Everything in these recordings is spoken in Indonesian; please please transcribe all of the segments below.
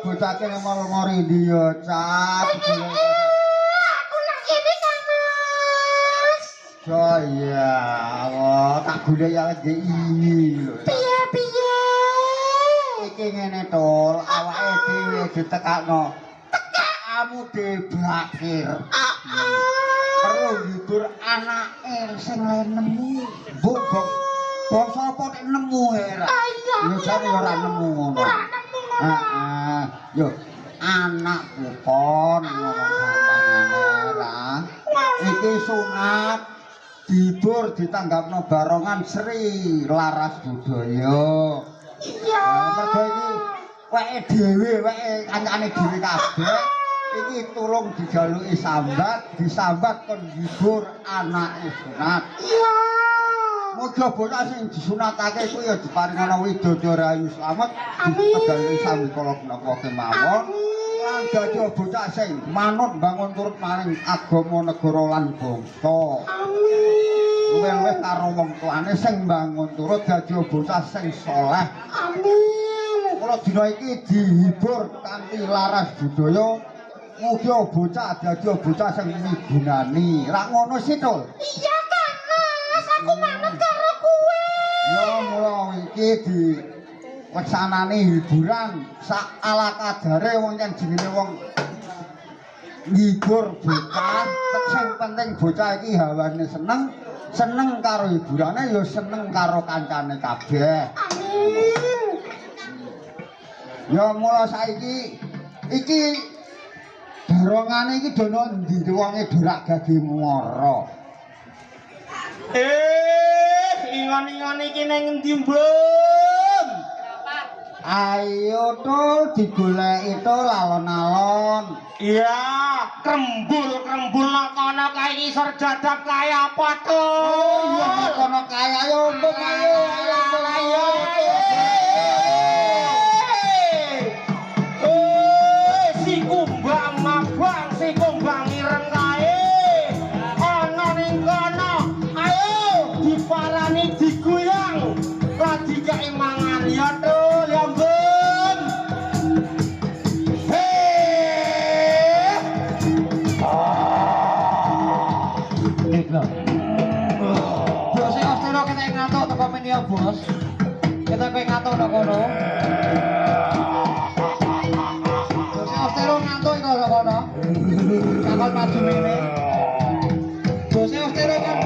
Bocah mor-mori dia, Cat. Aku nak kene Kang Mas. Oh iya, tak gule ya lagi ini lho. Piye? Iki ngene tol, awake dhewe ditekakno. Kamu dibrakir. Perlu hibur anake sing lain nemu. Mbok bangsa apa nek nemu era. Ya jane ora nemu ngono. Heeh. Yo anak pon ngono gampangane. Iki sunat dibur ditanggapno barongan Sri Laras Budaya. Iya. Mergo iki weke dhewe, weke kancane dhewe kabeh. Iki tulung dijaluki sambat, disambat kon hibur anake sunat. Iya. Muga bocah sing disunatake kuwi ya diparingana widodara ayu slamet, dipegali sami kala menapa kemawon. Lan dadi bocah sing manut bangun turut maring agama negara lan bangsa. Amin. Luwih karo wong tuane sing bangun turut dadi bocah sing saleh. Amin. Kula dina iki dihibur kanthi laras budaya. Muga bocah dadi bocah sing migunani. Ra ngono sih, Tul? Iya Kang Mas, aku manut karo kowe. Ya mula iki di weksanane hiburan sak ala kadare wong yen jenenge wong ngibur bocah, sing penting bocah iki hawane seneng karo hiburane ya seneng karo kancane kabeh. Amin. Ya mula saiki iki barongane iki dono ndi wonge durak gage muara. Ingon-ingon iki ning endi, Mbun? Ayo Tul digoleki Tul alon-alon. Iya, krembul-krembul nang kono kae isor jadap kae apa tuh? Iya kono kae ayo Mbun ayo. Si kumbang mabang, si kumbang ireng kae. Ana ning kono. Ayo diparani diguyang. Lagi kei mangan ya tuh, ya Mbun. Hei. lho. Bos e Ostero kita ngantuk teko meni ya, Bos. Kita kowe ngantuk nang kono. Bos e Ostero ngantuk iku nang kono. Kakon maju mene. Bos e Ostero kan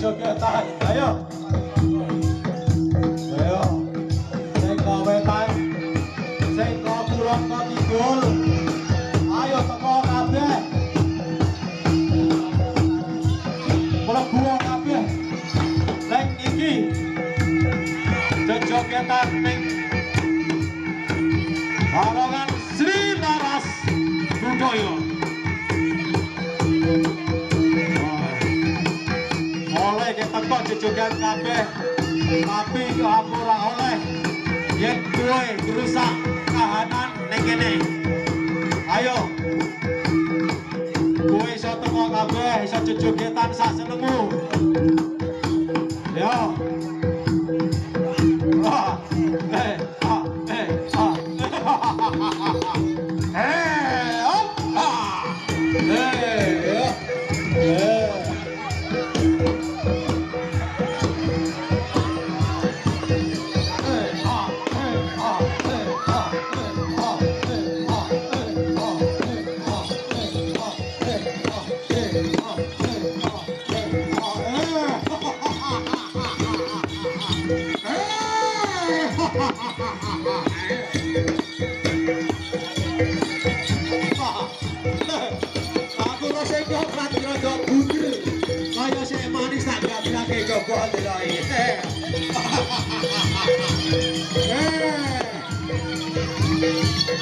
jogetan, ayo. Ayo. Sing kok wetan, sing kok kulon kok kidul. Ayo teko kabeh. Mlebu kabeh. Lek iki jogetan ning Barongan Sri Laras Budoyo. Oleh kita kok jejogan kabeh, tapi aku ora oleh yen kowe rusak kahanan ning kene. Ayo. Kowe iso teko kabeh, iso jejogetan sak senengmu. Yo. Aku rasa iki ora rada bunder. Kaya sik manis tak gabrake coba ndelok.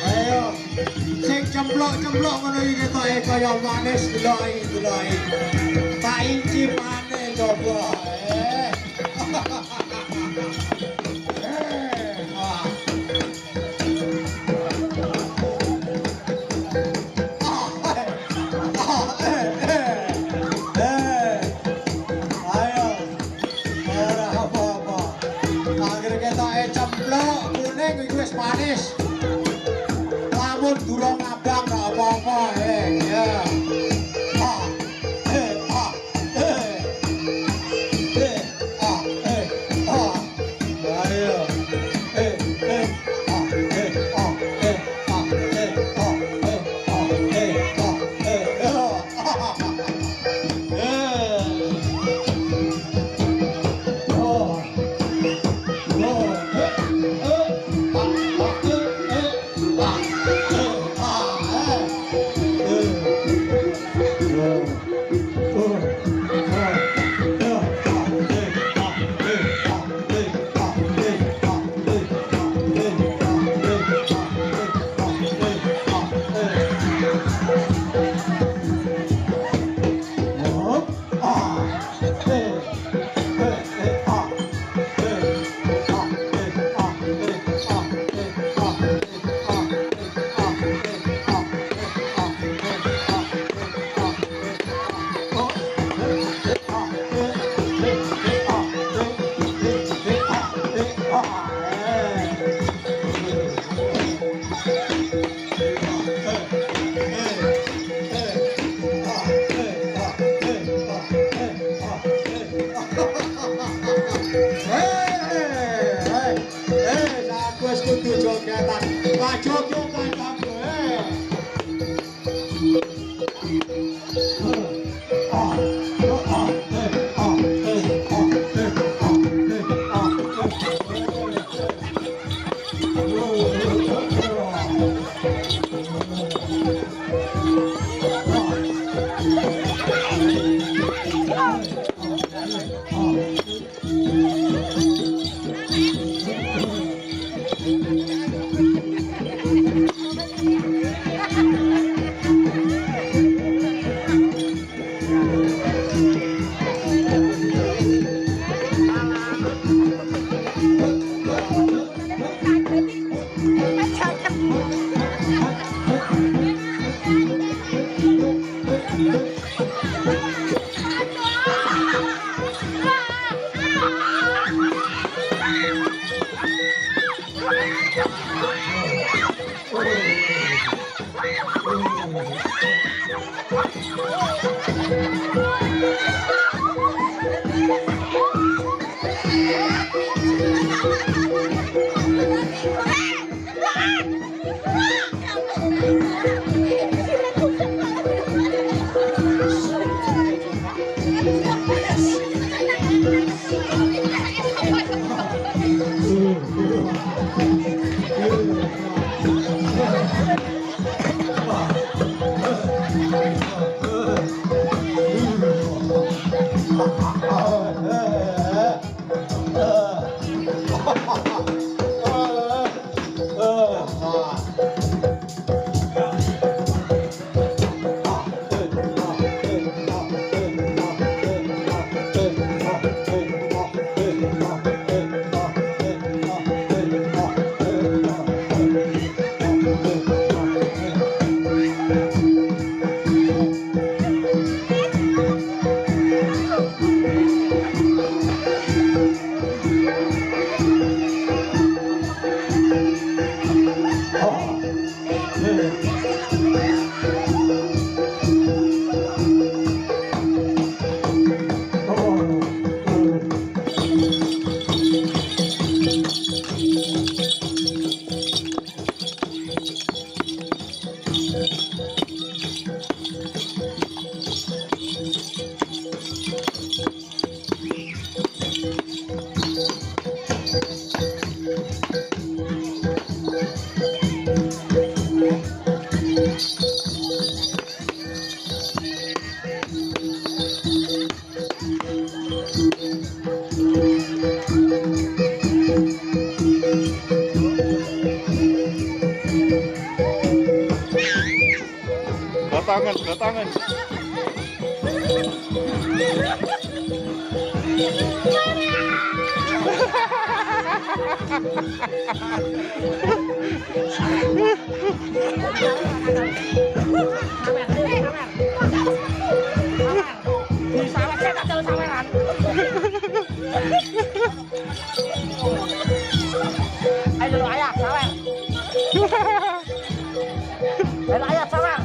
Ayo. Sing cemplok-cemplok ngono iki ketoke kaya manis ndelok. Tak inci maneh coba. Manis, lamun durung abang gak apa-apa, ya. kelihatan. Wajah kita kabeh. Datangan. Ayo ayah, sawer. Ayo ayah, sawer.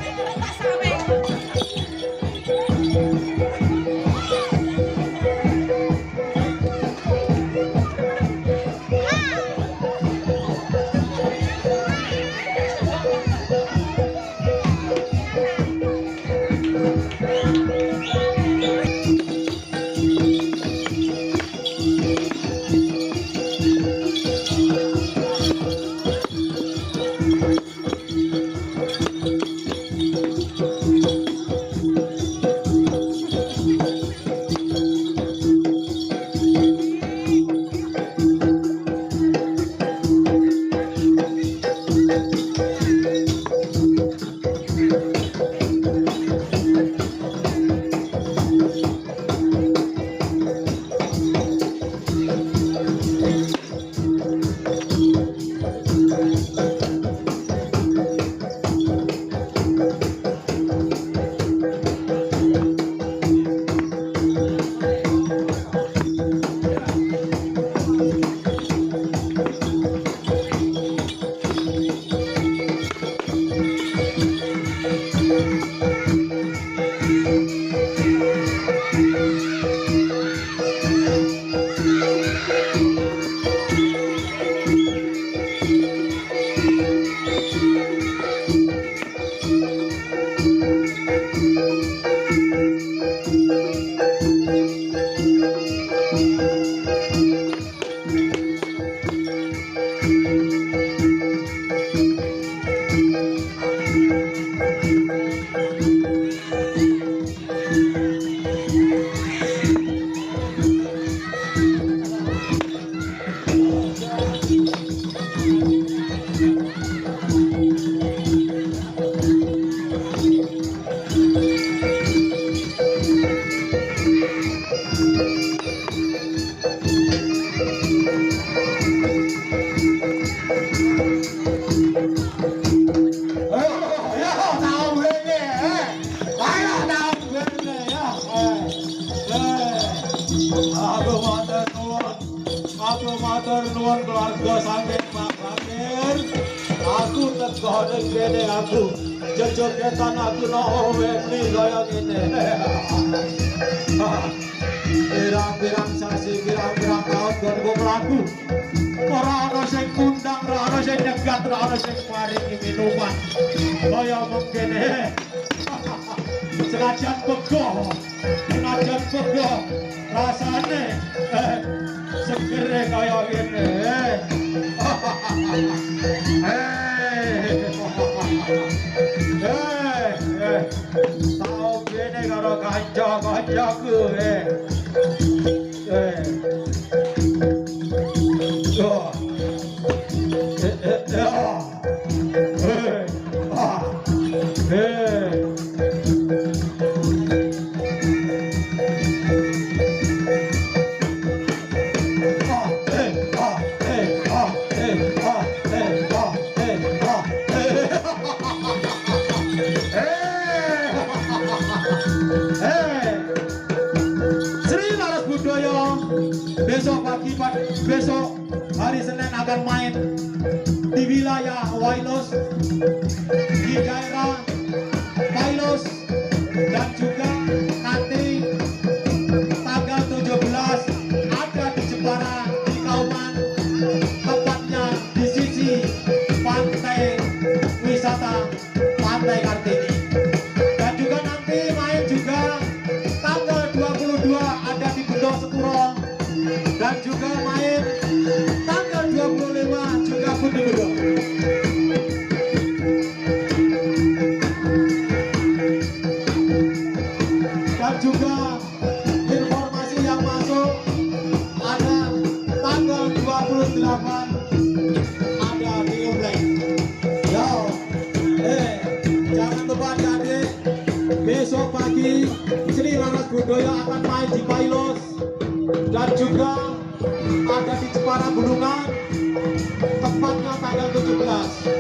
Keluarga saking Pak Bakir, aku teko ning kene aku jejogetan aku no wekni kaya ngene. Pirang-pirang sasi, pirang-pirang tahun gue mlaku. Ora ana sing kundang, ora ana sing nyegat, ora ana sing paringi minuman. Kaya mengkene. Senajan pego, rasane seger kaya ngene. Tau kene karo kanca-kancaku. Besok hari Senin akan main di wilayah Wailos, di daerah Wailos, dan juga nanti tanggal 17 ada di Jepara di Kauman, tepatnya di sisi pantai wisata Pantai Kartini. Dan juga nanti main juga tanggal 22 ada di Bedok Sepuro. Dan juga main tanggal 25 juga pun di Bedok. Dan juga informasi yang masuk ada tanggal 28 ada di Ublek. Yo, jangan lupa adik, besok pagi Sri Laras Budoyo akan main di Pailos. Dan juga ada di Jepara Bulungan, tepatnya tanggal 15.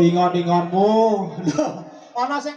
ingon-ingonmu. Ana sing